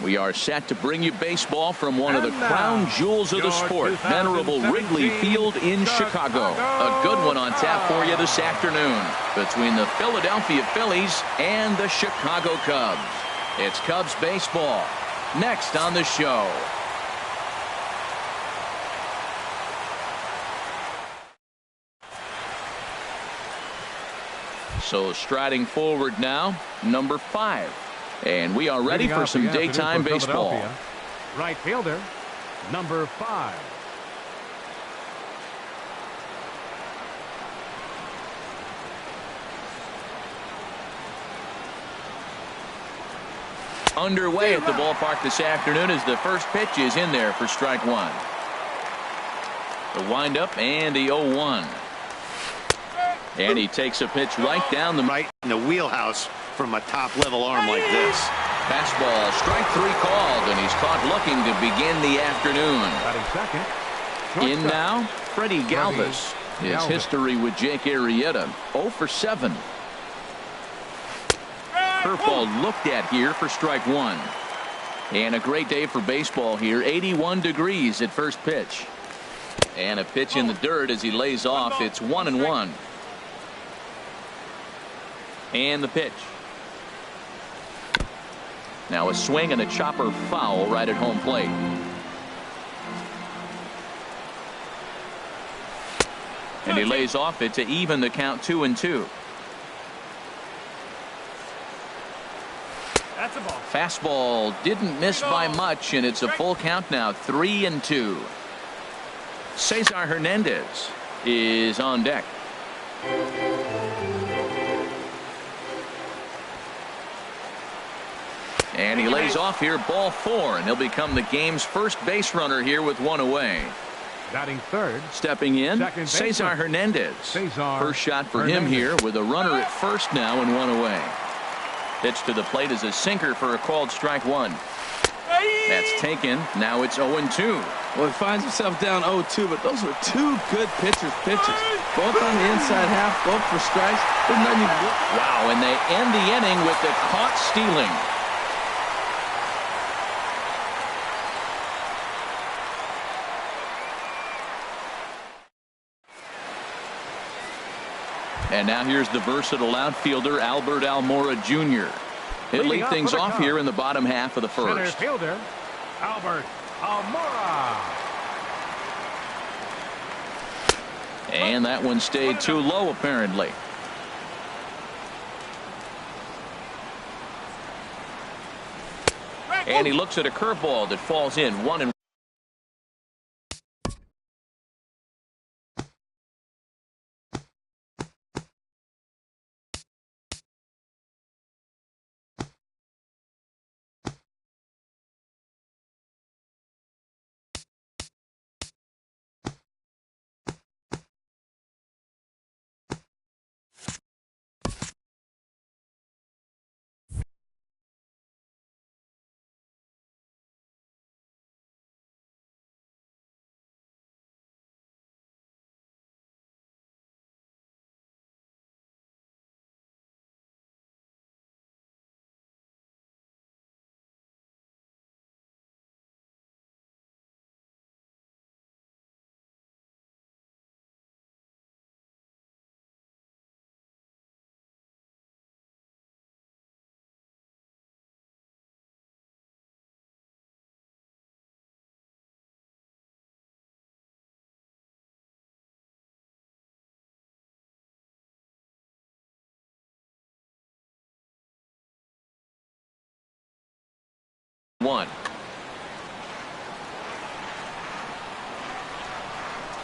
We are set to bring you baseball from one of the crown jewels of the sport, venerable Wrigley Field in Chicago. A good one on tap for you this afternoon between the Philadelphia Phillies and the Chicago Cubs. It's Cubs baseball next on the show. So striding forward now, number 5. And we are ready for some daytime baseball. Right fielder, number 5. Underway at the ballpark this afternoon as the first pitch is in there for strike 1. The windup and the 0-1. And he takes a pitch right down the right in the wheelhouse from a top-level arm like this. Fastball, strike 3 called, and he's caught looking to begin the afternoon. In now, Freddie Galvis. His history with Jake Arrieta, 0 for 7. Curveball looked at here for strike 1. And a great day for baseball here. 81 degrees at first pitch. And a pitch in the dirt as he lays off. It's 1-1. And the pitch. Now a swing and a chopper foul right at home plate. And he lays off it to even the count 2-2. That's a ball. Fastball didn't miss by much, and it's a full count now, 3-2. Cesar Hernandez is on deck. And he lays off here, ball 4, and he'll become the game's first base runner here with 1 away. Batting third. Stepping in, Cesar Hernandez. First shot for him here with a runner at first now and 1 away. Pitch to the plate is a sinker for a called strike 1. That's taken. Now it's 0-2. Well, he finds himself down 0-2, but those were 2 good pitches. Both on the inside half, both for strikes. There's nothing you can do. Wow, and they end the inning with the caught stealing. And now here's the versatile outfielder, Albert Almora Jr. He'll lead things off here in the bottom half of the first. Center fielder, Albert Almora. And that one stayed too low, apparently. And he looks at a curveball that falls in, 1-1.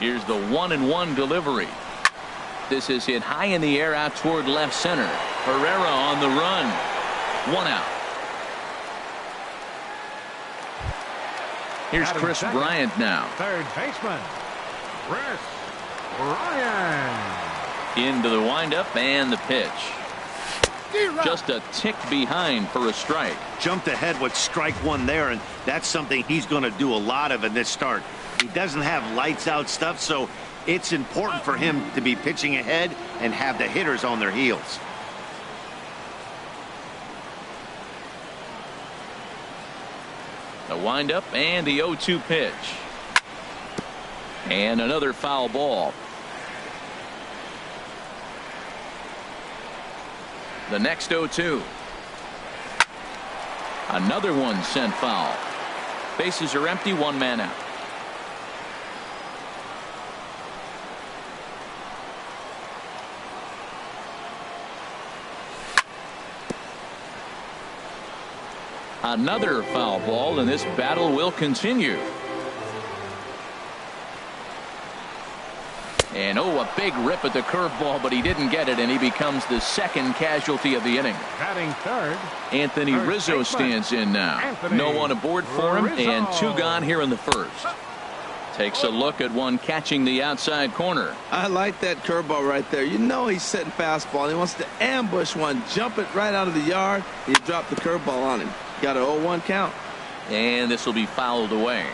Here's the 1-1 delivery. This is hit high in the air out toward left center. Herrera on the run. 1 out. Here's Chris Bryant now. Third baseman, Chris Bryant. Into the windup and the pitch. Just a tick behind for a strike. Jumped ahead with strike 1 there, and that's something he's going to do a lot of in this start. He doesn't have lights out stuff, so it's important for him to be pitching ahead and have the hitters on their heels. The windup and the 0-2 pitch. And another foul ball. The next 0-2. Another one sent foul. Bases are empty, one man out. Another foul ball, and this battle will continue. And a big rip at the curveball, but he didn't get it, and he becomes the second casualty of the inning. Batting third, Anthony Rizzo stands in now. No one aboard for him, and 2 gone here in the first. Takes a look at one catching the outside corner. I like that curveball right there. You know he's setting fastball. He wants to ambush one, jump it right out of the yard. He dropped the curveball on him. Got an 0-1 count. And this will be fouled away.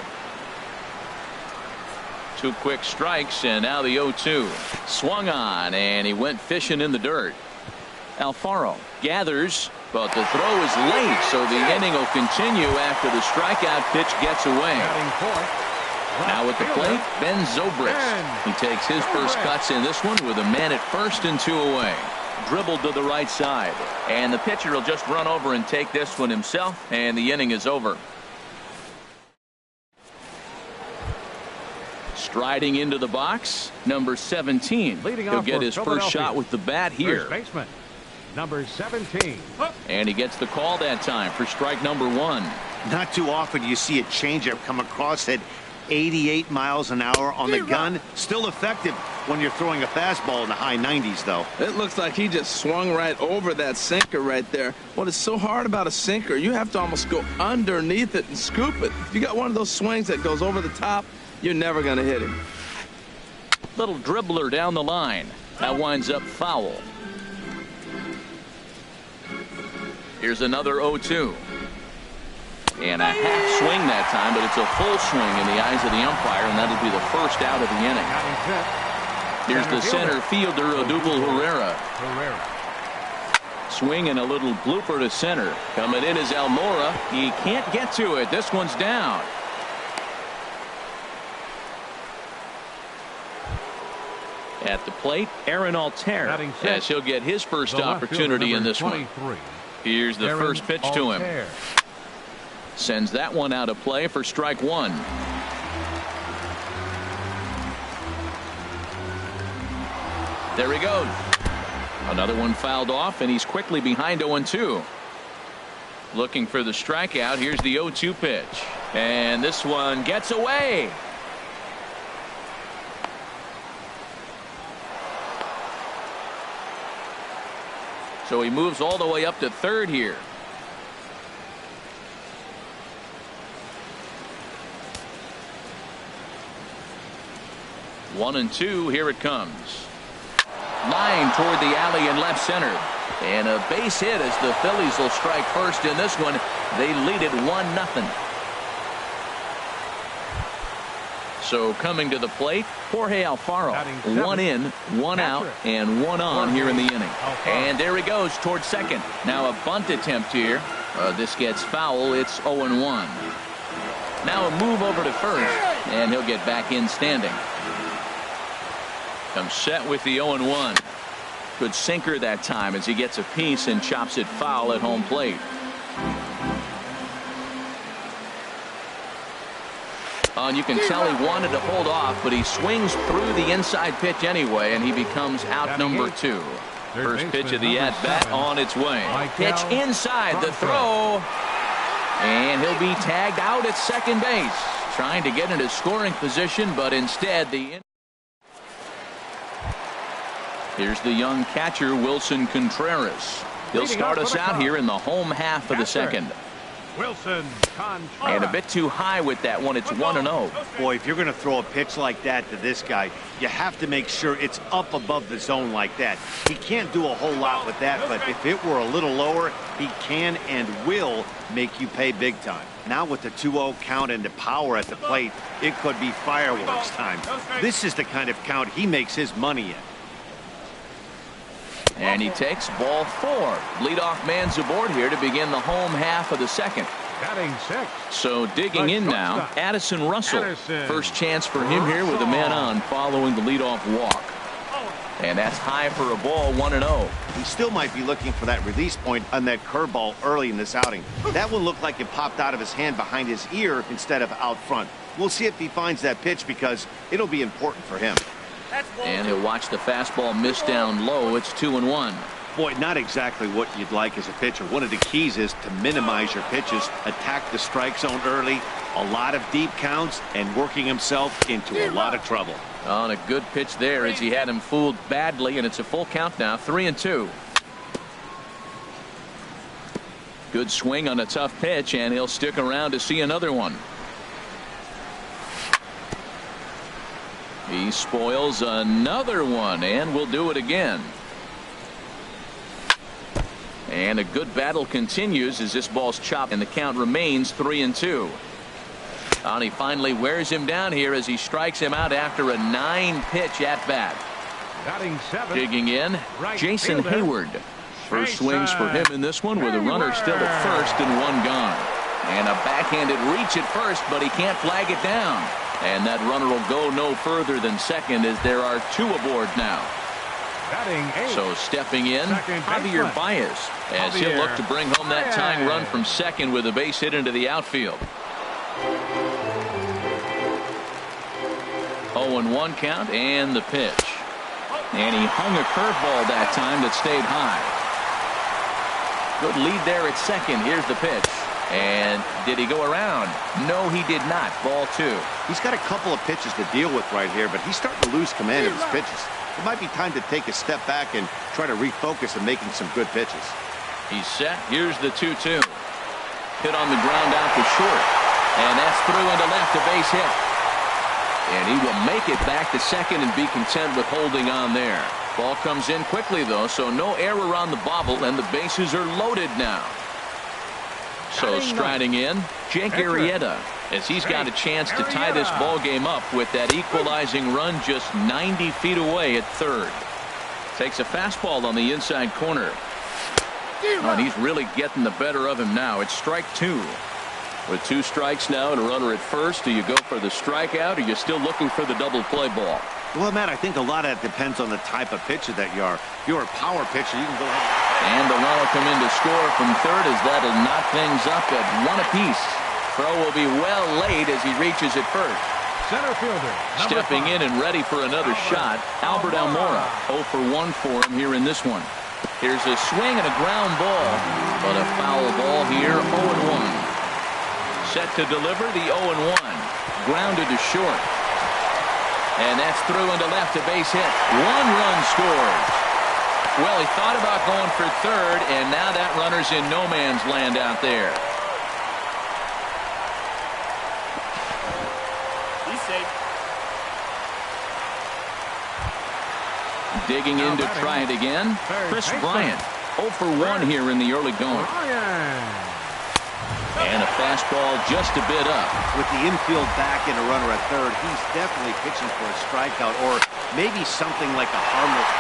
2 quick strikes, and now the 0-2. Swung on, and he went fishing in the dirt. Alfaro gathers, but the throw is late, so the inning will continue after the strikeout pitch gets away. Now at the plate, Ben Zobrist. He takes his first cuts in this one with a man at first and 2 away. Dribbled to the right side, and the pitcher will just run over and take this one himself, and the inning is over. Striding into the box, number 17. He'll get his first shot with the bat here. First baseman, number 17. And he gets the call that time for strike number 1. Not too often you see a changeup come across at 88 miles an hour on the gun. Still effective when you're throwing a fastball in the high 90s, though. It looks like he just swung right over that sinker right there. What is so hard about a sinker, you have to almost go underneath it and scoop it. If you got one of those swings that goes over the top, you're never going to hit him. Little dribbler down the line. That winds up foul. Here's another 0-2. And a half swing that time, but it's a full swing in the eyes of the umpire, and that'll be the first out of the inning. Here's the center fielder, Odubel Herrera. Swing and a little blooper to center. Coming in is Almora. He can't get to it. This one's down. At the plate, Aaron Altair, as he'll get his first opportunity in this one. Here's the first pitch to him. Sends that one out of play for strike 1. There he goes. Another one fouled off, and he's quickly behind 0-2. Looking for the strikeout. Here's the 0-2 pitch. And this one gets away. So he moves all the way up to third here. One and 2, here it comes. Line toward the alley in left center. And a base hit as the Phillies will strike first in this one. They lead it 1-0. So coming to the plate, Jorge Alfaro. 1 in, 1 out, and 1 on here in the inning. And there he goes towards second. Now a bunt attempt here. This gets foul. It's 0-1. Now a move over to first, and he'll get back in standing. Comes set with the 0-1. Good sinker that time as he gets a piece and chops it foul at home plate. And you can tell he wanted to hold off, but he swings through the inside pitch anyway, and he becomes out number 2. First pitch of the at-bat on its way. Pitch inside, the throw. And he'll be tagged out at second base. Trying to get into scoring position, but instead the... Here's the young catcher, Wilson Contreras. He'll start us out here in the home half of the second. Wilson Contreras. And a bit too high with that one. It's 1-0. Boy, if you're going to throw a pitch like that to this guy, you have to make sure it's up above the zone like that. He can't do a whole lot with that, but if it were a little lower, he can and will make you pay big time. Now with the 2-0 count and the power at the plate, it could be fireworks time. This is the kind of count he makes his money in. And he takes ball 4. Leadoff man's aboard here to begin the home half of the second. Batting six. So digging in now, Addison Russell. First chance for him here with a man on following the leadoff walk. And that's high for a ball, 1-0. He still might be looking for that release point on that curveball early in this outing. That one looked like it popped out of his hand behind his ear instead of out front. We'll see if he finds that pitch because it'll be important for him. And he'll watch the fastball miss down low. It's 2-1. Boy, not exactly what you'd like as a pitcher. One of the keys is to minimize your pitches, attack the strike zone early, a lot of deep counts, and working himself into a lot of trouble. On a good pitch there as he had him fooled badly, and it's a full count now, 3-2. Good swing on a tough pitch, and he'll stick around to see another one. He spoils another one, and will do it again. And a good battle continues as this ball's chopped, and the count remains 3-2. And he finally wears him down here as he strikes him out after a 9-pitch at-bat. Batting seven. Digging in, Jason Hayward. First swings for him in this one with a runner still at first and one gone. And a backhanded reach at first, but he can't flag it down. And that runner will go no further than second as there are two aboard now. Batting eight. So stepping in, Javier Baez, as he'll look to bring home that tying run from second with a base hit into the outfield. 0-1 count and the pitch. And he hung a curveball that time that stayed high. Good lead there at second. Here's the pitch. And did he go around? No, he did not. Ball two. He's got a couple of pitches to deal with right here, but he's starting to lose command of his pitches. It might be time to take a step back and try to refocus on making some good pitches. He's set. Here's the 2-2. Hit on the ground out to short. And that's through into left, a base hit. And he will make it back to second and be content with holding on there. Ball comes in quickly, though, so no error on the bobble, and the bases are loaded now. So striding in, Jake Arrieta, as he's got a chance to tie this ball game up with that equalizing run just 90 feet away at third. Takes a fastball on the inside corner. Oh, and he's really getting the better of him now. It's strike two. With two strikes now and a runner at first, do you go for the strikeout, or are you still looking for the double play ball? Well, Matt, I think a lot of that depends on the type of pitcher that you are. If you're a power pitcher, you can go ahead. And the run will come in to score from third as that'll knock things up at one apiece. Throw will be well laid as he reaches at first. Center fielder. Stepping in and ready for another shot, Albert Almora. 0 for 1 for him here in this one. Here's a swing and a ground ball, but a foul ball here, 0-1. Set to deliver the 0-1. Grounded to short. And that's through into left, a base hit. One run scores. Well, he thought about going for third, and now that runner's in no man's land out there. He's safe. Digging in to try it again, Chris Bryant. 0 for 1 here in the early going. And a fastball just a bit up. With the infield back and a runner at third, he's definitely pitching for a strikeout or maybe something like a harmless.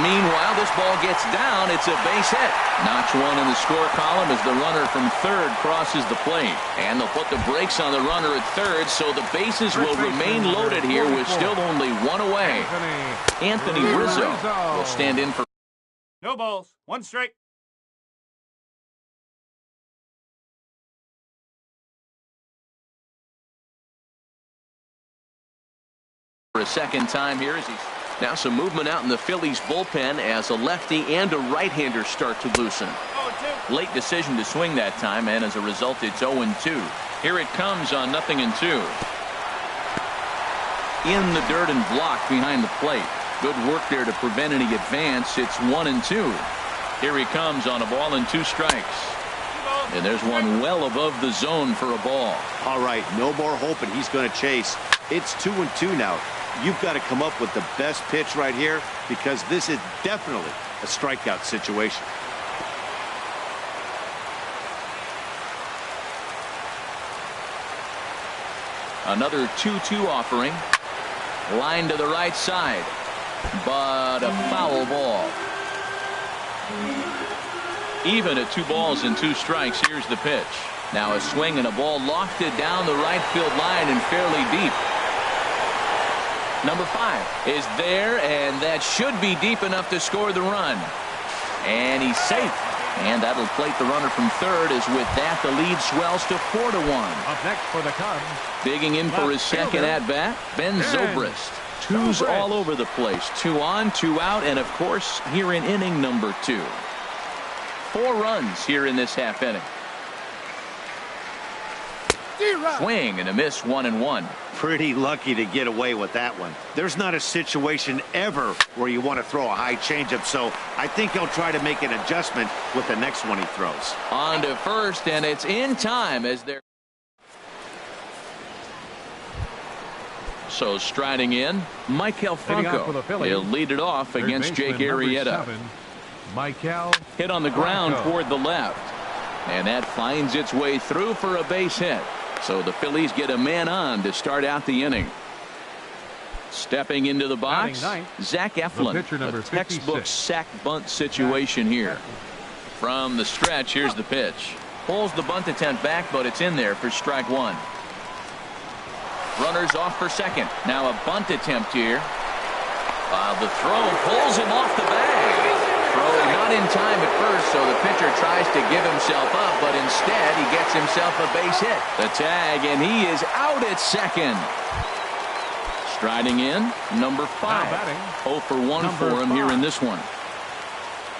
Meanwhile, this ball gets down. It's a base hit. Notch one in the score column as the runner from third crosses the plate. And they'll put the brakes on the runner at third, so the bases will remain loaded here with still only one away. Anthony Rizzo will stand in for. No balls. One strike. For a second time here as he's now some movement out in the Phillies bullpen as a lefty and a right-hander start to loosen. Late decision to swing that time, and as a result it's 0-2. Here it comes on 0-2. In the dirt and blocked behind the plate. Good work there to prevent any advance. It's 1-2. Here he comes on a ball and 2 strikes. And there's one well above the zone for a ball. All right, no more hoping he's going to chase. It's 2-2 now. You've got to come up with the best pitch right here because this is definitely a strikeout situation. Another 2-2 offering. Line to the right side. But a foul ball. Even at 2 balls and 2 strikes, here's the pitch. Now a swing and a ball lofted down the right field line and fairly deep. Number 5 is there, and that should be deep enough to score the run. And he's safe. And that'll plate the runner from third, as with that the lead swells to 4-1. Up next for the Cubs. Digging in for his second at-bat, Ben Zobrist. Twos all over the place. 2 on, 2 out, and of course here in inning number 2. 4 runs here in this half inning. Swing and a miss, 1-1. Pretty lucky to get away with that one. There's not a situation ever where you want to throw a high changeup, so I think he'll try to make an adjustment with the next one he throws. On to first, and it's in time as they're. So striding in, Michael Franco. He'll lead it off against Jake Arrieta. Michael hit on the ground toward the left, and that finds its way through for a base hit. So the Phillies get a man on to start out the inning. Stepping into the box, Zach Eflin. A textbook sack bunt situation here. From the stretch, here's the pitch. Pulls the bunt attempt back, but it's in there for strike 1. Runners off for second. Now a bunt attempt here. While the throw pulls him off the bag. Throw not in time at first, so the pitcher tries to give himself up, but instead he gets himself a base hit. The tag, and he is out at second. Striding in, number 5. 0 for 1 for him here in this one.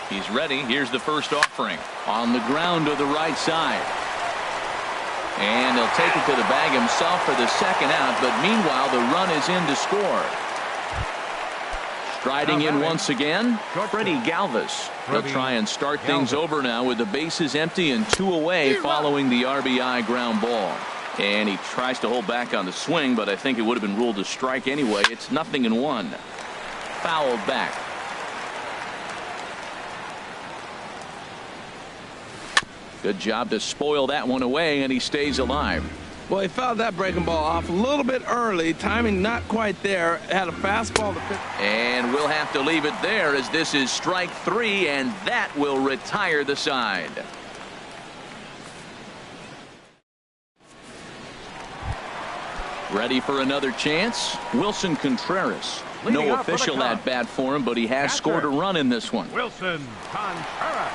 He's ready. Here's the first offering. On the ground to the right side. And he'll take it to the bag himself for the second out, but meanwhile the run is in to score. Striding in once again, Freddie Galvis. They'll try and start things over now with the bases empty and 2 away following the RBI ground ball. And he tries to hold back on the swing, but I think it would have been ruled a strike anyway. It's 0-1. Fouled back. Good job to spoil that one away, and he stays alive. Well, he fouled that breaking ball off a little bit early. Timing not quite there. Had a fastball to pitch. And we'll have to leave it there, as this is strike 3, and that will retire the side. Ready for another chance? Wilson Contreras. No official at bat for him, but he has scored a run in this one. Wilson Contreras.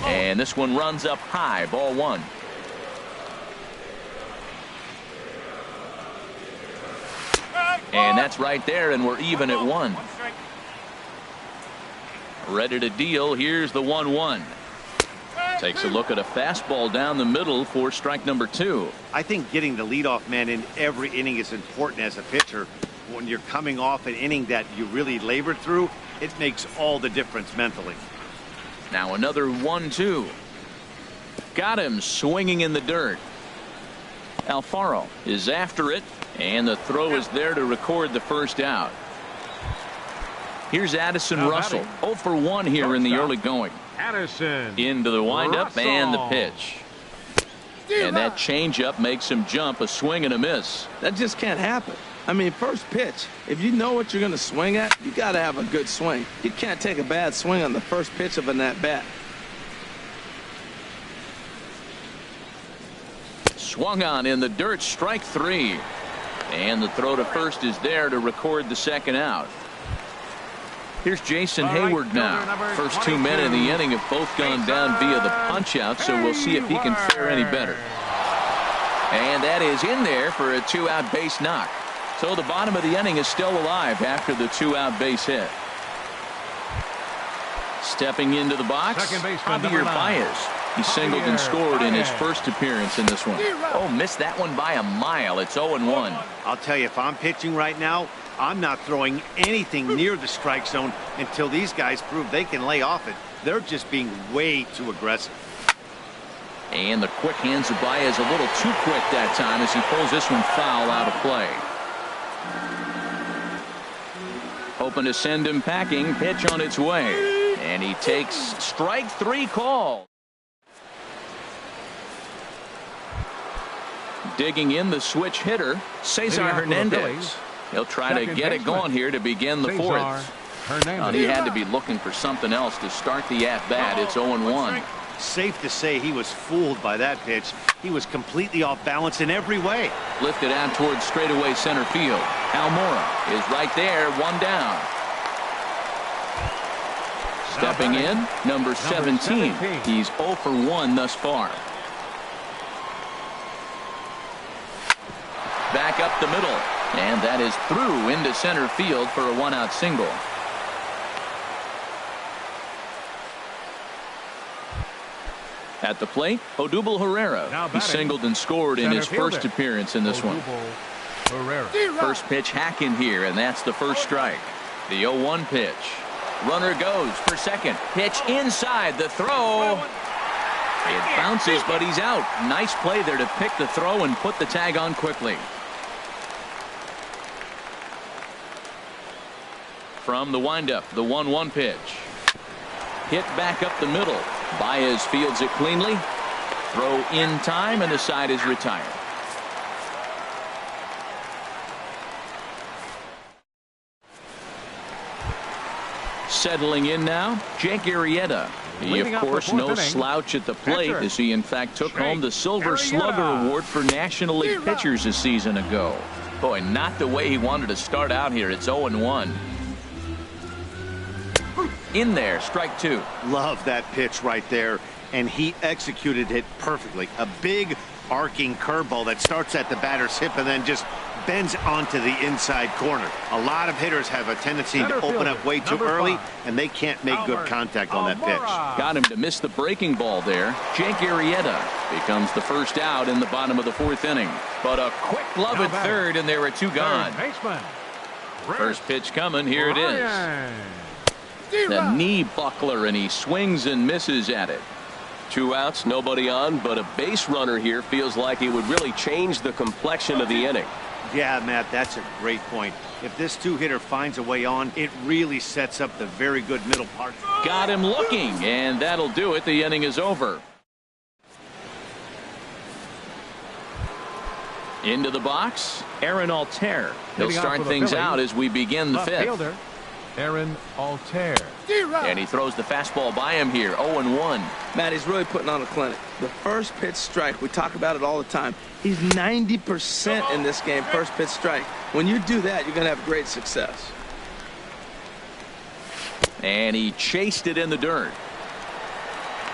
And this one runs up high, ball 1. And that's right there, and we're even at 1. Ready to deal. Here's the 1-1. Takes a look at a fastball down the middle for strike number 2. I think getting the leadoff man in every inning is important as a pitcher. When you're coming off an inning that you really labored through, it makes all the difference mentally. Now another 1-2. Got him swinging in the dirt. Alfaro is after it, and the throw is there to record the first out. Here's Addison Russell. 0 for 1 here in the early going. Addison into the windup Russell. And the pitch. And that changeup makes him jump. A swing and a miss. That just can't happen. I mean, first pitch, if you know what you're going to swing at, you got to have a good swing. You can't take a bad swing on the first pitch of an at-bat. Swung on in the dirt, strike 3. And the throw to first is there to record the second out. Here's Jason Hayward now. First 2 men in the inning have both gone down via the punch-out, so we'll see if he can fare any better. And that is in there for a 2-out base knock. So the bottom of the inning is still alive after the 2-out base hit. Stepping into the box, Javier Baez. He singled and scored in his first appearance in this one. Oh, missed that one by a mile. It's 0-1. I'll tell you, if I'm pitching right now, I'm not throwing anything near the strike zone until these guys prove they can lay off it. They're just being way too aggressive. And the quick hands of Baez a little too quick that time as he pulls this one foul out of play. Hoping to send him packing. Pitch on its way. And he takes strike 3 call. Digging in the switch hitter, Cesar Hernandez. He'll try to get it going here to begin the fourth. He had to be looking for something else to start the at-bat. It's 0-1. Safe to say he was fooled by that pitch. He was completely off balance in every way. Lifted out towards straightaway center field. Almora is right there, one down. Stepping in, number 17. He's 0 for 1 thus far. Back up the middle, and that is through into center field for a one-out single. At the plate, Odubel Herrera. He singled and scored in his first appearance in this one. First pitch hack in here, and that's the first strike. The 0-1 pitch. Runner goes for second. Pitch inside. The throw. It bounces, but he's out. Nice play there to pick the throw and put the tag on quickly. From the windup, the 1-1 pitch. Hit back up the middle. Baez fields it cleanly. Throw in time, and the side is retired. Settling in now, Jake Arrieta. He, of course, no slouch at the plate, as he, in fact, took home the Silver Slugger Award for National League pitchers a season ago. Boy, not the way he wanted to start out here. It's 0-1. In there, strike two. Love that pitch right there, and he executed it perfectly. A big arcing curveball that starts at the batter's hip and then just bends onto the inside corner. A lot of hitters have a tendency to open up way too early, and they can't make good contact on that pitch. Got him to miss the breaking ball there. Jake Arrieta becomes the first out in the bottom of the fourth inning. But a quick glove at third, and there are two gone. First pitch coming. Here it is. The knee buckler, and he swings and misses at it. 2 outs, nobody on, but a base runner here feels like it would really change the complexion of the inning. Yeah, Matt, that's a great point. If this two-hitter finds a way on, it really sets up the very good middle part. Got him looking, and that'll do it. The inning is over. Into the box, Aaron Altair. He'll start things out as we begin the fifth. Aaron Altair. And he throws the fastball by him here, 0-1. Matt, he's really putting on a clinic. The first pitch strike, we talk about it all the time. He's 90% in this game, first pitch strike. When you do that, you're going to have great success. And he chased it in the dirt.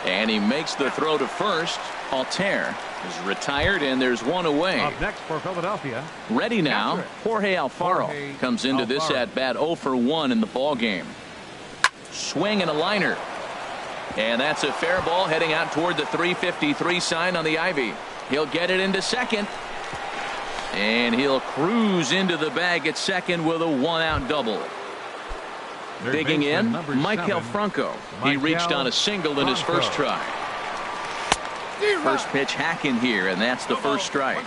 And he makes the throw to first. Altair is retired, and there's one away. Up next for Philadelphia. Ready now, Jorge Alfaro comes into this at-bat 0 for 1 in the ball game. Swing and a liner. And that's a fair ball heading out toward the 353 sign on the ivy. He'll get it into second. And he'll cruise into the bag at second with a one-out double. Digging in, Michael Franco. He reached on a single in his first try. First pitch hack in here, and that's the first strike.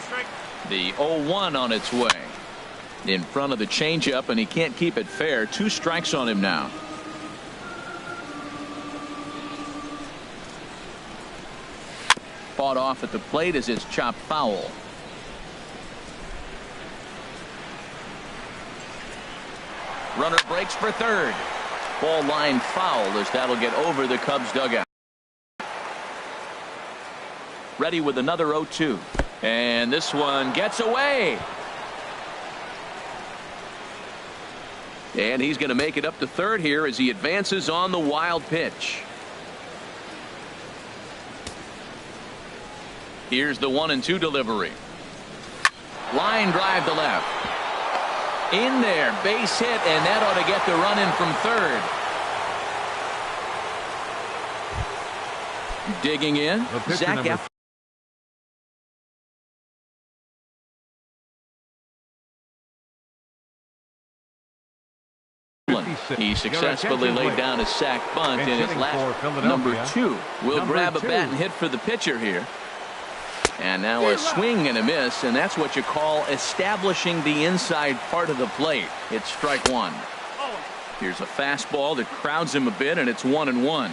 The 0-1 on its way. In front of the changeup, and he can't keep it fair. 2 strikes on him now. Fought off at the plate as it's chopped foul. Runner breaks for third. Ball line foul as that'll get over the Cubs dugout. Ready with another 0-2. And this one gets away. And he's going to make it up to third here as he advances on the wild pitch. Here's the 1-2 delivery. Line drive to left. In there, base hit, and that ought to get the run in from third. Digging in, Zach F. He successfully laid down a sac bunt in his last. Number 2 will grab a bat and hit for the pitcher here. And now a swing and a miss, and that's what you call establishing the inside part of the plate. It's strike one. Here's a fastball that crowds him a bit, and it's 1-1.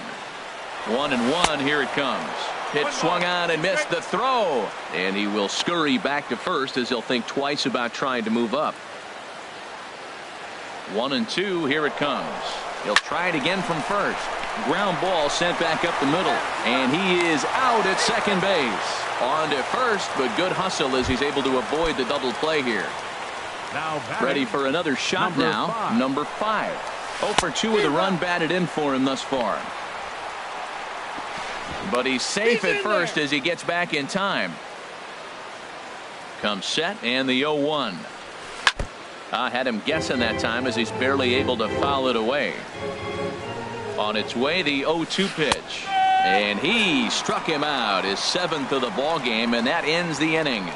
1-1, here it comes. Pitch swung on and missed the throw. And he will scurry back to first as he'll think twice about trying to move up. 1-2. Here it comes. He'll try it again from first. Ground ball sent back up the middle. And he is out at second base. On to first, but good hustle as he's able to avoid the double play here. Now ready for another shot now. Number 5. 0 for 2 with a run batted in for him thus far. But he's safe at first as he gets back in time. Comes set and the 0-1. I had him guessing that time as he's barely able to foul it away. On its way, the 0-2 pitch. And he struck him out, his 7th of the ball game, and that ends the inning.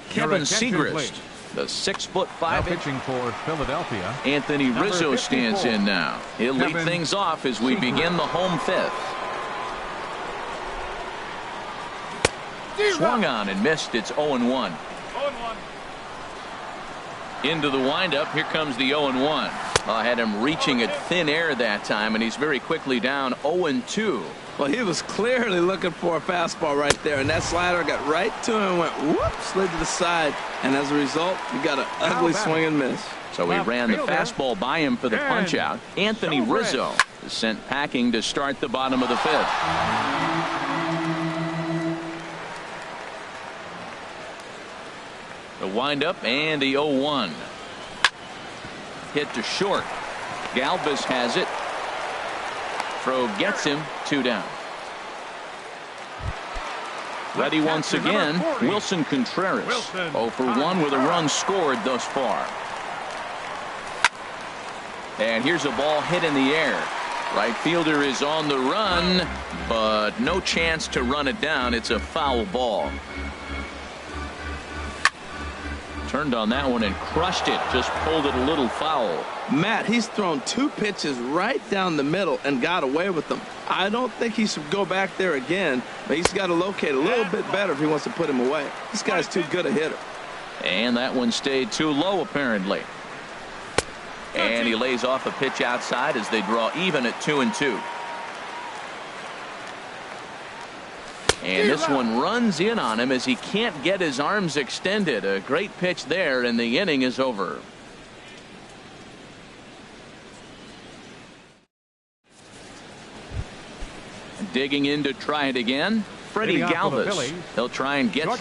Kevin Segrist, the 6'5" pitching for Philadelphia. Anthony Rizzo stands in now. He'll lead things off as we begin the home 5th. Swung on and missed. It's 0-1. 0-1. Into the windup. Here comes the 0-1. I had him reaching at thin air that time, and he's very quickly down 0-2. Well, he was clearly looking for a fastball right there, and that slider got right to him and went whoop, slid to the side, and as a result, he got an ugly swing and miss. So he ran the fastball by him for the punch out. Anthony Rizzo is sent packing to start the bottom of the 5th. The windup and the 0-1. Hit to short. Galvis has it. Throw gets him. 2 down. Ready once again. Wilson Contreras. 0 for 1 with a run scored thus far. And here's a ball hit in the air. Right fielder is on the run, but no chance to run it down. It's a foul ball. Turned on that one and crushed it. Just pulled it a little foul. Matt, he's thrown 2 pitches right down the middle and got away with them. I don't think he should go back there again, but he's got to locate a little bit better if he wants to put him away. This guy's too good a hitter. And that one stayed too low apparently. And he lays off a pitch outside as they draw even at 2-2. And this one runs in on him as he can't get his arms extended. A great pitch there, and the inning is over. Digging in to try it again, Freddie Galvis. He'll try and get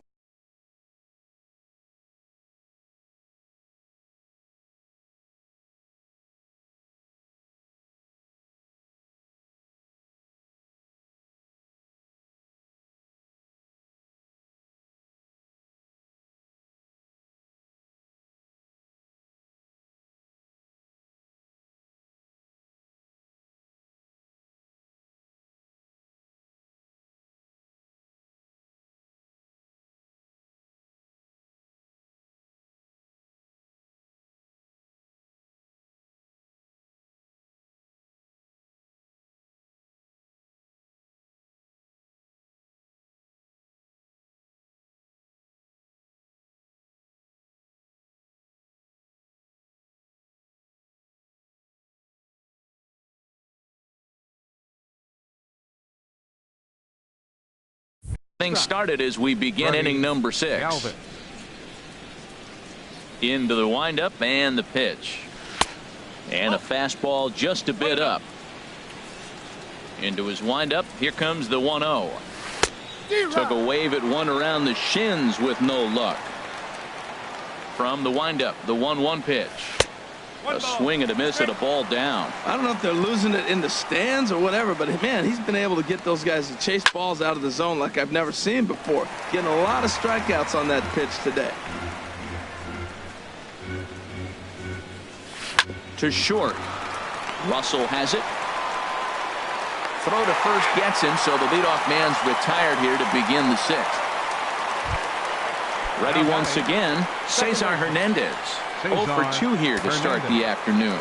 things started as we begin inning number 6. Into the windup and the pitch. And a fastball just a bit up. Into his windup. Here comes the 1-0. Took a wave at one around the shins with no luck. From the windup, the 1-1 pitch. A swing and a miss at a ball down. I don't know if they're losing it in the stands or whatever, but man, he's been able to get those guys to chase balls out of the zone like I've never seen before. Getting a lot of strikeouts on that pitch today. To short. Russell has it. Throw to first gets him, so the leadoff man's retired here to begin the 6th. Ready once again, Cesar Hernandez. 0 for 2 here to start the afternoon.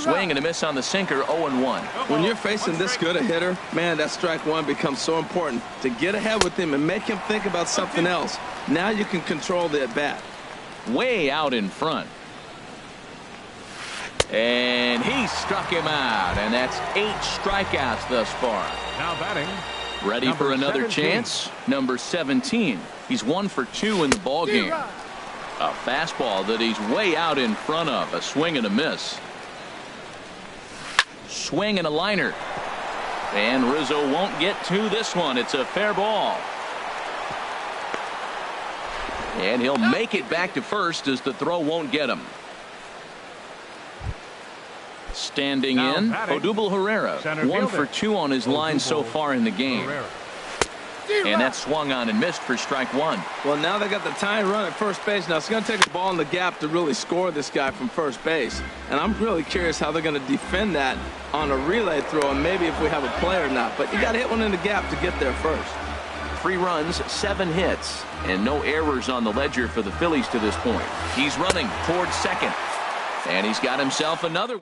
swing and a miss on the sinker, 0-1. When you're facing this good a hitter, man, that strike one becomes so important to get ahead with him and make him think about something else. Now you can control the at-bat. Way out in front. And he struck him out, and that's 8 strikeouts thus far. Now batting. Ready for another chance? Number 17. He's 1 for 2 in the ballgame. A fastball that he's way out in front of. A swing and a miss. Swing and a liner. And Rizzo won't get to this one. It's a fair ball. And he'll make it back to first as the throw won't get him. Standing in, Odubel Herrera, 1 for 2 on his line so far in the game. And that swung on and missed for strike one. Well, now they got the tying run at first base. Now it's going to take a ball in the gap to really score this guy from first base. And I'm really curious how they're going to defend that on a relay throw, and maybe if we have a play or not. But you got to hit one in the gap to get there first. 3 runs, 7 hits, and no errors on the ledger for the Phillies to this point. He's running towards second, and he's got himself another.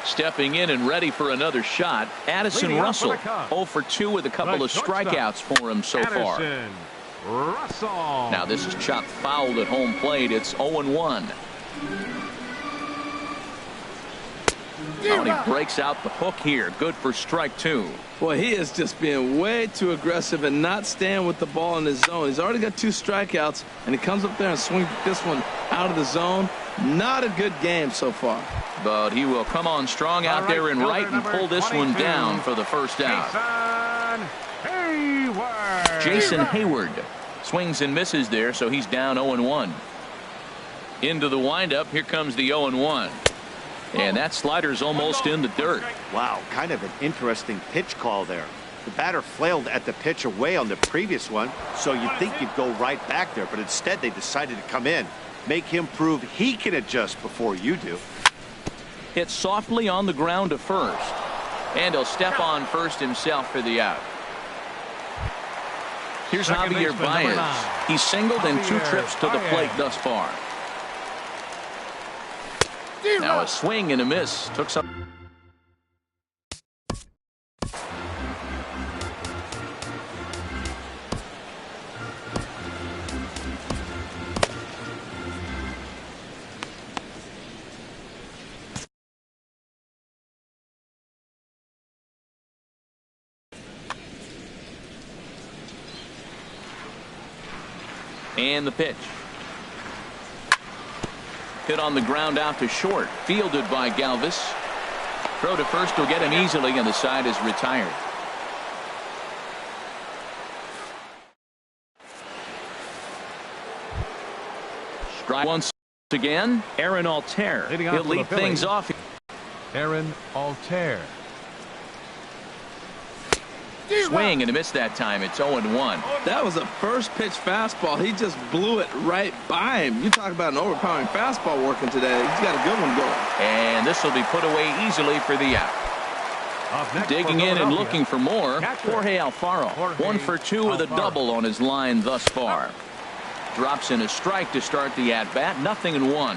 Stepping in and ready for another shot, Addison Russell, 0 for 2 with a couple of strikeouts for him so far. Russell. Now this is chopped foul at home plate. It's 0-1. And he breaks out the hook here. Good for strike 2. Boy, he is just being way too aggressive and not staying with the ball in his zone. He's already got 2 strikeouts, and he comes up there and swings this one out of the zone. Not a good game so far. But he will come on strong out there and right and pull this one down for the first out. Jason Hayward swings and misses there, so he's down 0-1. Into the windup, here comes the 0-1. And that slider's almost in the dirt. Wow, kind of an interesting pitch call there. The batter flailed at the pitch away on the previous one, so you'd think he'd go right back there, but instead they decided to come in. Make him prove he can adjust before you do. Hit softly on the ground to first. And he'll step on first himself for the out. Here's Javier Baez. He's singled in 2 trips to the plate thus far. Now a swing and a miss. Took some. And the pitch. Hit on the ground out to short. Fielded by Galvis. Throw to first will get him easily, and the side is retired. Strike once again. Aaron Altair. He'll lead things off. Aaron Altair. Swing and a miss that time. It's 0-1. That was a first pitch fastball. He just blew it right by him. You talk about an overpowering fastball working today. He's got a good one going. And this will be put away easily for the out. Digging in and looking for more, Jorge Alfaro. 1 for 2 with a double on his line thus far. Drops in a strike to start the at-bat. 0-1.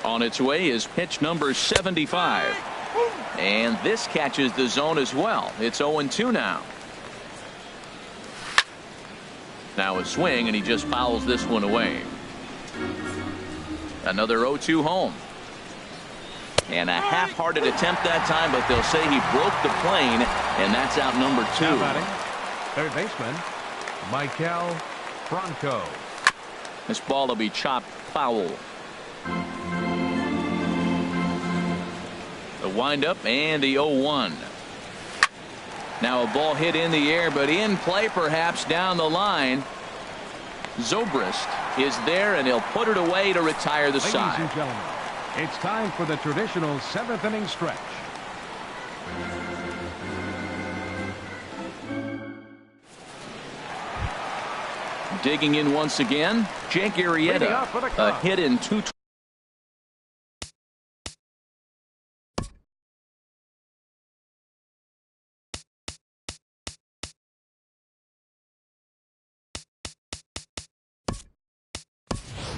On its way is pitch number 75. And this catches the zone as well. It's 0-2 now. Now a swing, and he just fouls this one away. Another 0-2 home. And a half-hearted attempt that time, but they'll say he broke the plane, and that's out number 2. Third baseman, Michael Franco. This ball will be chopped foul. The windup and the 0-1. Now a ball hit in the air, but in play perhaps down the line. Zobrist is there, and he'll put it away to retire the side. Ladies and gentlemen, it's time for the traditional 7th inning stretch. Digging in once again, Jake Arrieta. A hit in 2.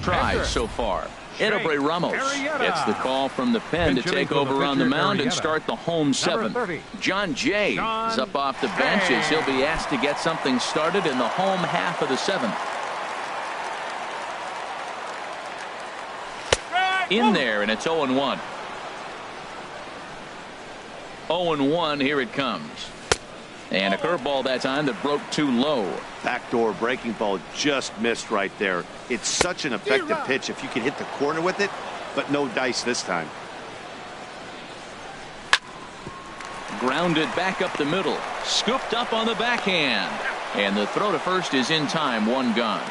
tries so far. Edobre Ramos gets the call from the pen to take over on the mound and start the home seventh. John Jay is up off the bench as he'll be asked to get something started in the home half of the seventh. In there, and it's 0-1. 0-1, here it comes. And a curveball that time that broke too low. Backdoor breaking ball just missed right there. It's such an effective pitch if you can hit the corner with it, but no dice this time. Grounded back up the middle. Scooped up on the backhand. And the throw to first is in time, one gone.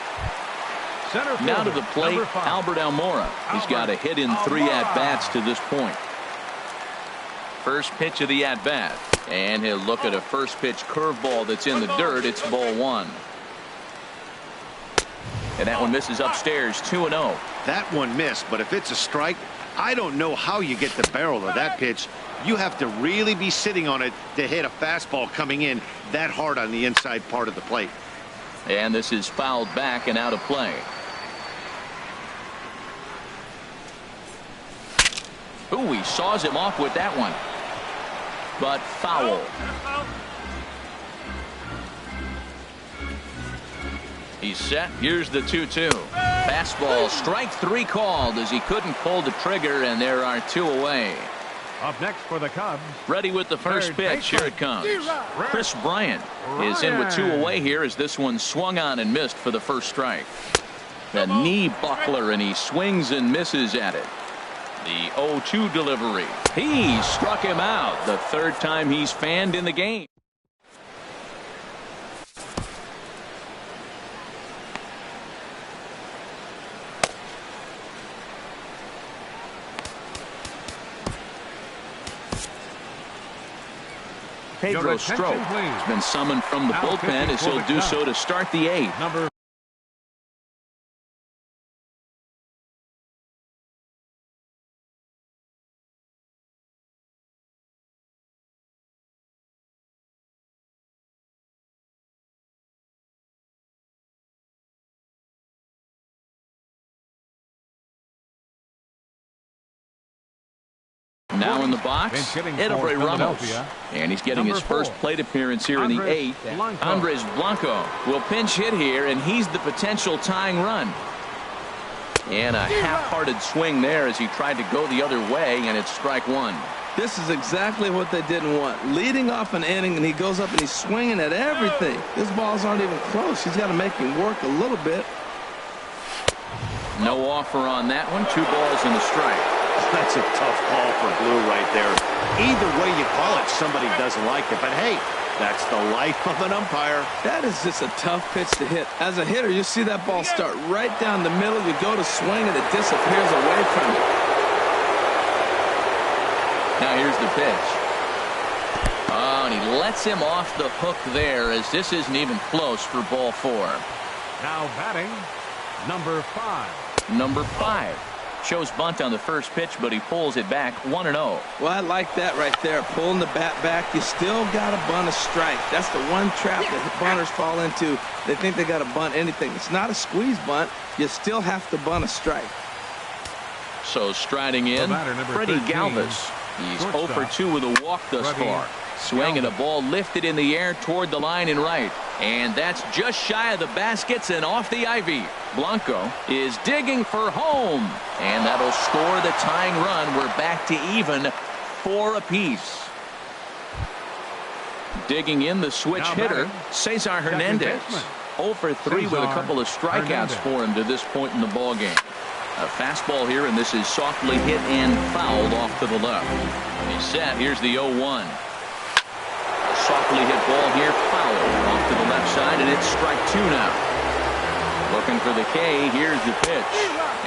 Now to the plate, Albert Almora. He's got a hit in 3 at-bats to this point. First pitch of the at-bat. And he'll look at a first pitch curveball that's in the dirt. It's ball 1. And that one misses upstairs, 2-0. That one missed, but if it's a strike, I don't know how you get the barrel of that pitch. You have to really be sitting on it to hit a fastball coming in that hard on the inside part of the plate. And this is fouled back and out of play. Ooh, he saws him off with that one. But foul. He's set. Here's the 2-2. Fastball, strike 3 called as he couldn't pull the trigger, and there are 2 away. Up next for the Cubs. Ready with the first pitch. Here it comes. Chris Bryant is in with 2 away here as this one swung on and missed for the first strike. The knee buckler, and he swings and misses at it. The 0-2 delivery. He struck him out. The 3rd time he's fanned in the game. Pedro Strop has been summoned from the bullpen as he'll do so to start the 8th. Now in the box, Edobre Ramos. And he's getting his first plate appearance here in the 8th. Andres Blanco will pinch hit here, and he's the potential tying run. And a half-hearted swing there as he tried to go the other way, and it's strike 1. This is exactly what they didn't want. Leading off an inning, and he goes up and he's swinging at everything. His balls aren't even close. He's got to make him work a little bit. No offer on that one. 2 balls and a strike. That's a tough call for Blue right there. Either way you call it, somebody doesn't like it. But hey, that's the life of an umpire. That is just a tough pitch to hit. As a hitter, you see that ball start right down the middle. You go to swing and it disappears away from you. Now here's the pitch. Oh, and he lets him off the hook there as this isn't even close for ball 4. Now batting, number 5. Number 5. Shows bunt on the first pitch, but he pulls it back 1-0. Well, I like that right there. Pulling the bat back. You still got to bunt a strike. That's the one trap that bunters fall into. They think they got to bunt anything. It's not a squeeze bunt. You still have to bunt a strike. So striding in, Freddie Galvis. He's 0 for 2 with a walk thus far. Swinging a ball lifted in the air toward the line and right. And that's just shy of the baskets and off the ivy. Blanco is digging for home. And that'll score the tying run. We're back to even 4 apiece. Digging in the switch hitter, Cesar Hernandez. 0 for 3 with a couple of strikeouts for him to this point in the ballgame. A fastball here, and this is softly hit and fouled off to the left. He's set. Here's the 0-1. Softly hit ball here, fouled off to the left side, and it's strike 2 now. Looking for the K. Here's the pitch.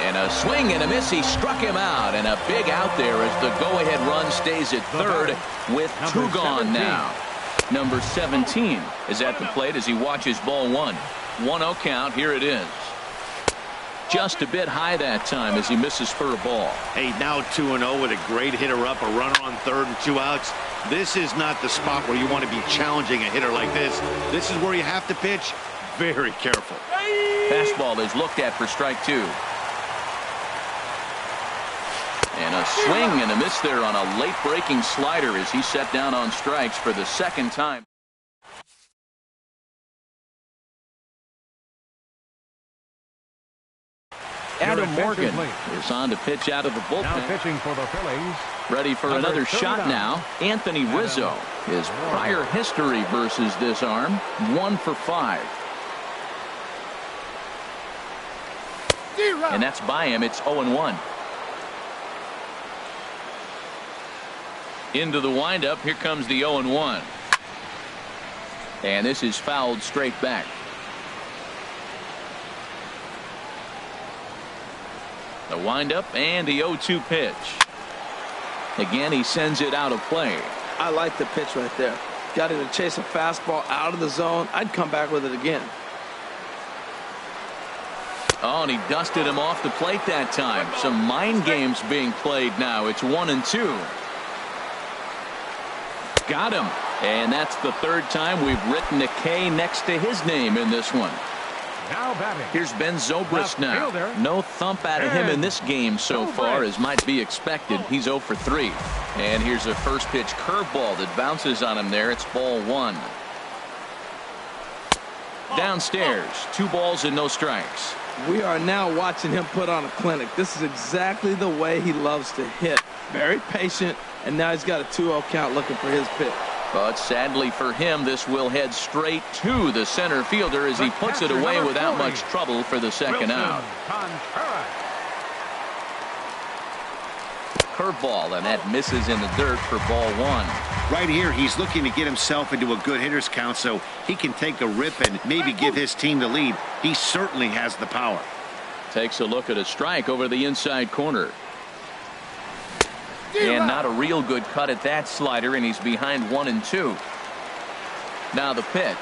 And a swing and a miss. He struck him out, and a big out there as the go-ahead run stays at 3rd with 2 gone now. Number 17 is at the plate as he watches ball 1. 1-0 count. Here it is. Just a bit high that time as he misses for a ball. Hey, now 2-0 with a great hitter up, a runner on 3rd and 2 outs. This is not the spot where you want to be challenging a hitter like this. This is where you have to pitch very careful. Fastball is looked at for strike 2. And a swing and a miss there on a late breaking slider as he set down on strikes for the second time. Adam Morgan is on to pitch out of the bullpen. Now pitching for the Phillies. Ready for another shot now. Anthony Rizzo. His prior history versus this arm, 1 for 5. And that's by him. It's 0-1. Into the windup. Here comes the 0-1. And this is fouled straight back. The windup and the 0-2 pitch. Again, he sends it out of play. I like the pitch right there. Got him to chase a fastball out of the zone. I'd come back with it again. Oh, and he dusted him off the plate that time. Some mind games being played now. It's 1-2. Got him. And that's the third time we've written a K next to his name in this one. Now batting. Here's Ben Zobrist now. No thump out of him in this game so far, as might be expected. He's 0 for 3. And here's a first pitch curveball that bounces on him there. It's ball 1. Downstairs, 2 balls and no strikes. We are now watching him put on a clinic. This is exactly the way he loves to hit. Very patient, and now he's got a 2-0 count looking for his pitch. But sadly for him, this will head straight to the center fielder as he puts it away without much trouble for the second out. Curveball, and that misses in the dirt for ball 1. Right here, he's looking to get himself into a good hitter's count so he can take a rip and maybe give his team the lead. He certainly has the power. Takes a look at a strike over the inside corner. And not a real good cut at that slider, and he's behind 1-2. Now the pitch.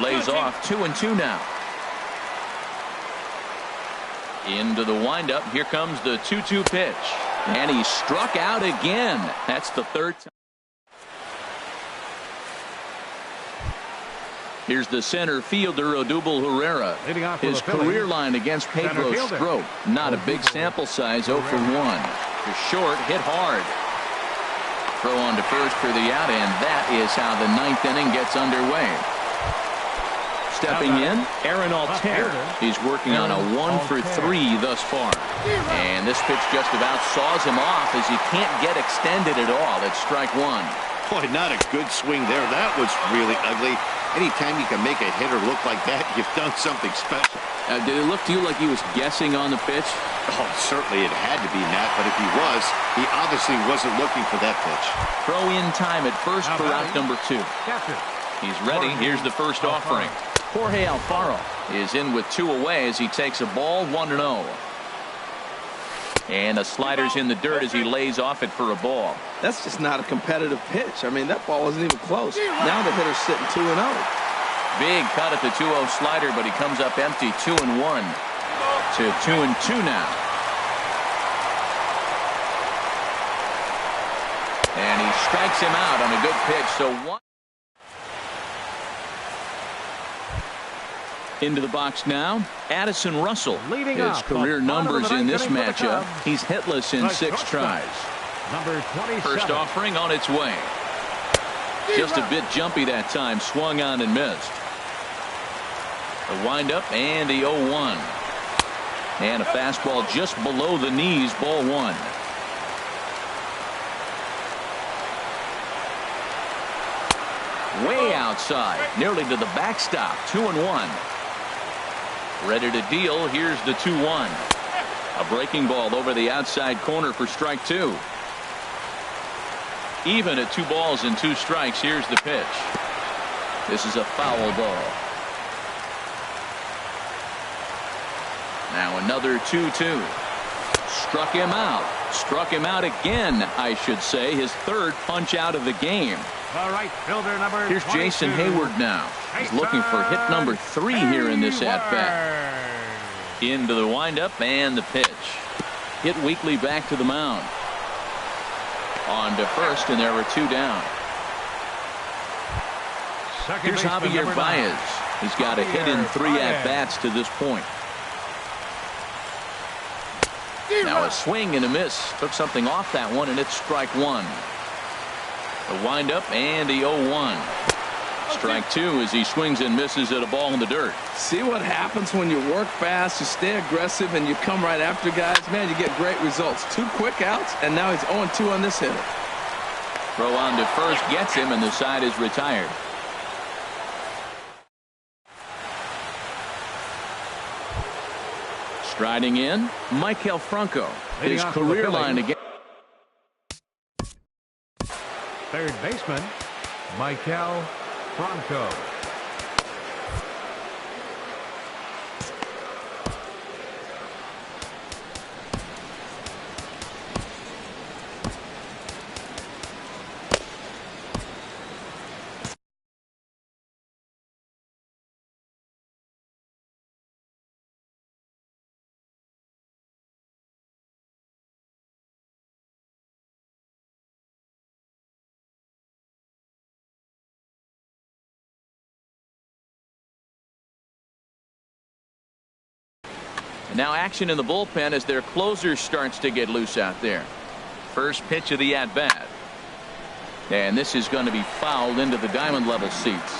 Lays off 2-2 now. Into the windup. Here comes the 2-2 pitch. And he struck out again. That's the third time. Here's the center fielder, Odubel Herrera. His career line against Pedro Strop. Not a big sample size, 0 for 1. To short, hit hard. Throw on to first for the out, and that is how the 9th inning gets underway. Stepping in, Aaron Altair. He's working on a 1 for 3 thus far. And this pitch just about saws him off as he can't get extended at all. It's strike 1. Boy, not a good swing there. That was really ugly. Anytime you can make a hitter look like that, you've done something special. Did it look to you like he was guessing on the pitch? Oh, certainly it had to be, Matt, but if he was, he obviously wasn't looking for that pitch. Throw in time at first for out number 2. He's ready. Here's the first offering. Jorge Alfaro is in with 2 away as he takes a ball, 1-0. And the slider's in the dirt as he lays off it for a ball. That's just not a competitive pitch. I mean, that ball wasn't even close. Now the hitter's sitting 2-0. Big cut at the 2-0 slider, but he comes up empty. 2-1 to 2-2 now. And he strikes him out on a good pitch. So 1. Into the box now, Addison Russell. His career numbers in this matchup. He's hitless in 6 tries. First offering on its way. Just a bit jumpy that time. Swung on and missed. The windup and the 0-1. And a fastball just below the knees. Ball 1. Way outside. Nearly to the backstop. 2-1. Ready to deal. Here's the 2-1. A breaking ball over the outside corner for strike 2. Even at 2 balls and 2 strikes. Here's the pitch. This is a foul ball. Now another 2-2. Struck him out. Struck him out again, I should say. His 3rd punch out of the game. The right fielder, number Here's 22. Jason Hayward now. He's looking for hit number 3 here in this at-bat. Into the windup and the pitch. Hit weakly back to the mound. On to first, and there were 2 down. Here's Javier Baez. He's got a hit in 3 at-bats to this point. Now a swing and a miss. Took something off that one, and it's strike one. The windup and the 0-1. Strike two as he swings and misses at a ball in the dirt. See what happens when you work fast, you stay aggressive, and you come right after guys? Man, you get great results. 2 quick outs, and now he's 0-2 on this hitter. Throw on to first gets him, and the side is retired. Striding in, Michael Franco. His career line again. Third baseman, Michael Franco. Now action in the bullpen as their closer starts to get loose out there. First pitch of the at-bat. And this is going to be fouled into the diamond level seats.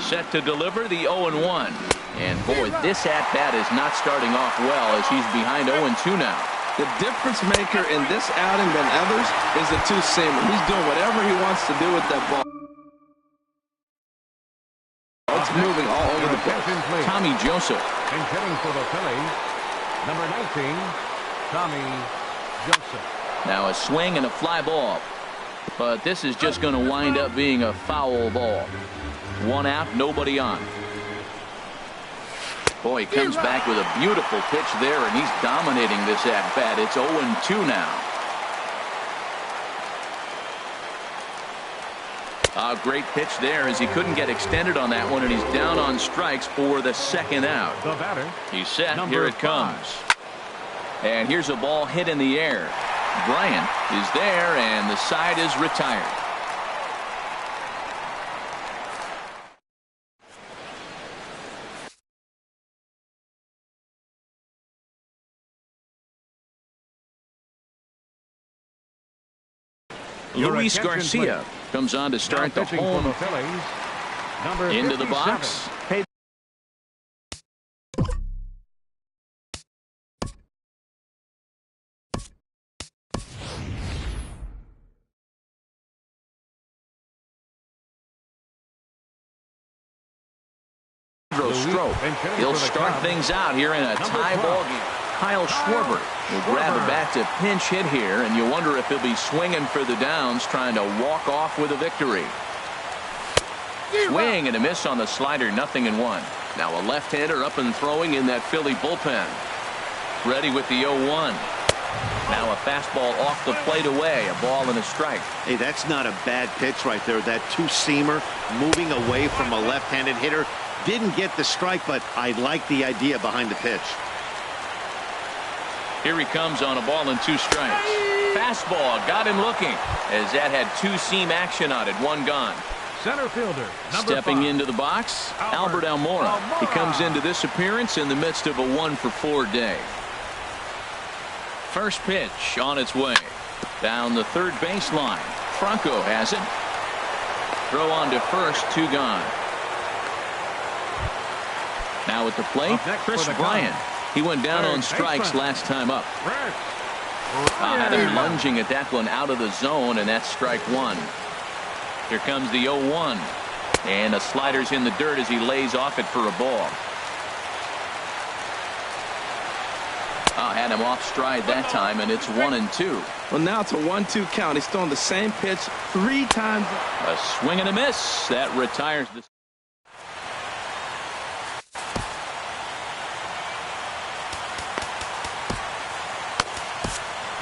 Set to deliver the 0-1. And boy, this at-bat is not starting off well as he's behind 0-2 now. The difference maker in this outing than others is the two-seamer. He's doing whatever he wants to do with that ball. It's moving all over the place. Tommy Joseph. And hitting for the Phillies, number 19, Tommy Joseph. Now a swing and a fly ball. But this is just going to wind up being a foul ball. 1 out, nobody on. Boy, he comes back with a beautiful pitch there, and he's dominating this at-bat. It's 0-2 now. A great pitch there as he couldn't get extended on that one, and he's down on strikes for the second out. The batter, he's set. Here it comes. And here's a ball hit in the air. Bryant is there, and the side is retired. Luis Garcia comes on to start the home. Into the box. Hey. Stroke. He'll start things out here in a tie ball game. Kyle Schwarber will grab a bat to pinch hit here, and you wonder if he'll be swinging for the downs, trying to walk off with a victory. Swing and a miss on the slider, 0-1. Now a left-hander up and throwing in that Philly bullpen. Ready with the 0-1. Now a fastball off the plate away, a ball and a strike. Hey, that's not a bad pitch right there. That two-seamer moving away from a left-handed hitter. Didn't get the strike, but I like the idea behind the pitch. Here he comes on a ball and 2 strikes. Fastball got him looking as that had 2-seam action on it. 1 gone. Center fielder, stepping 5. into the box, Albert Almora. He comes into this appearance in the midst of a 1-for-4 day. First pitch on its way. Down the third baseline. Franco has it. Throw on to first, 2 gone. Now at the plate, Chris Bryant. He went down on strikes last time up. Had him lunging at that one out of the zone, and that's strike 1. Here comes the 0-1. And the slider's in the dirt as he lays off it for a ball. Had him off stride that time, and it's 1-2. Well, now it's a 1-2 count. He's throwing the same pitch 3 times. A swing and a miss. That retires the...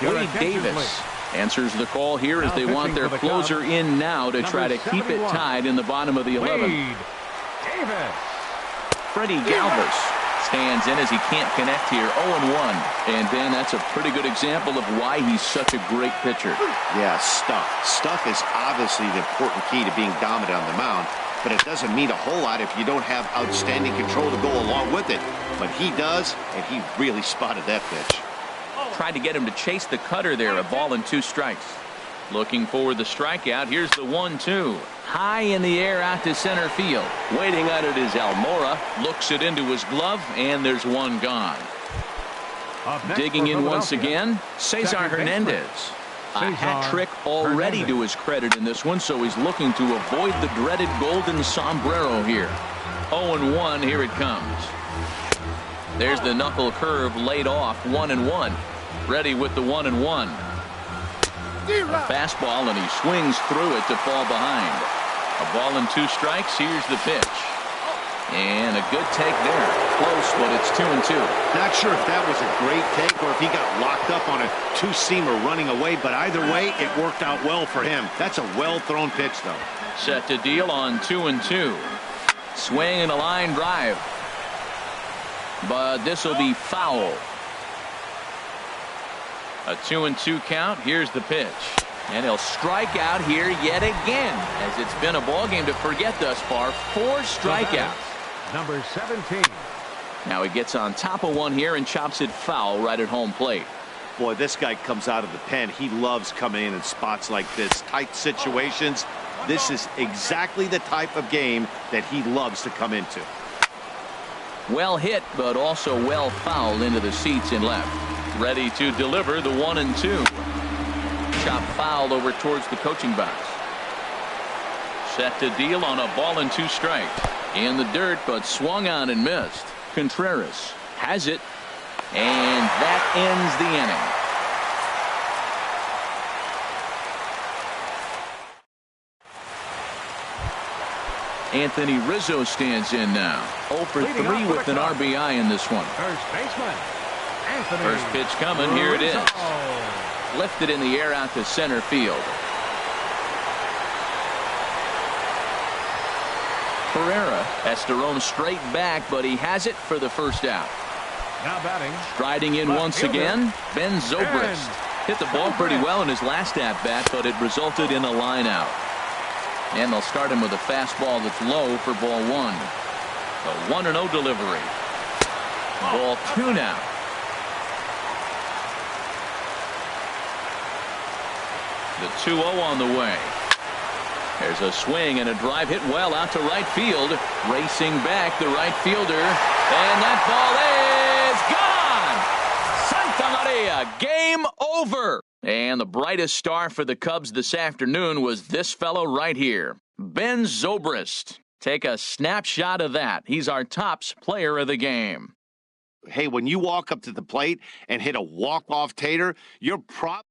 Wade Davis answers the call here as they want their closer in now to try to keep it tied in the bottom of the 11th. Freddie Galvis stands in as he can't connect here. 0-1. And Dan, that's a pretty good example of why he's such a great pitcher. Yeah, stuff. Stuff is obviously the important key to being dominant on the mound, but it doesn't mean a whole lot if you don't have outstanding control to go along with it. But he does, and he really spotted that pitch. tried to get him to chase the cutter there. A ball and 2 strikes. Looking for the strikeout. Here's the 1-2. High in the air out to center field. Waiting on it is Almora. Looks it into his glove, and there's one gone. Digging in once again, Cesar Hernandez. A hat trick already to his credit in this one, so he's looking to avoid the dreaded golden sombrero here. 0-1, here it comes. There's the knuckle curve laid off, 1-1. Ready with the 1-1. A fastball, and he swings through it to fall behind. A ball and 2 strikes. Here's the pitch. And a good take there. Close, but it's 2-2. Not sure if that was a great take or if he got locked up on a 2-seamer running away, but either way, it worked out well for him. That's a well-thrown pitch, though. Set to deal on 2-2. Swing and a line drive. But this will be foul. A 2-2 count. Here's the pitch. And he'll strike out here yet again, as it's been a ball game to forget thus far. 4 strikeouts. Number 17. Now he gets on top of one here and chops it foul right at home plate. Boy, this guy comes out of the pen. He loves coming in spots like this. Tight situations. This is exactly the type of game that he loves to come into. Well hit, but also well fouled into the seats in left. Ready to deliver the 1-2. Chop foul over towards the coaching box. Set to deal on a ball and 2 strikes. In the dirt, but swung on and missed. Contreras has it, and that ends the inning. Anthony Rizzo stands in now. 0 for 3 with an RBI in this one. First baseman, Anthony. First pitch coming. Here it is. Lifted in the air out to center field. Pereira has to roam straight back, but he has it for the first out. Now batting. Striding in once again, Ben Zobrist. Hit the ball pretty well in his last at-bat, but it resulted in a line out. And they'll start him with a fastball that's low for ball 1. A 1-0 delivery. Ball 2 now. The 2-0 on the way. There's a swing and a drive hit well out to right field. Racing back the right fielder. And that ball is gone. Santa Maria, game over. And the brightest star for the Cubs this afternoon was this fellow right here, Ben Zobrist. Take a snapshot of that. He's our tops player of the game. Hey, when you walk up to the plate and hit a walk-off tater, you're probably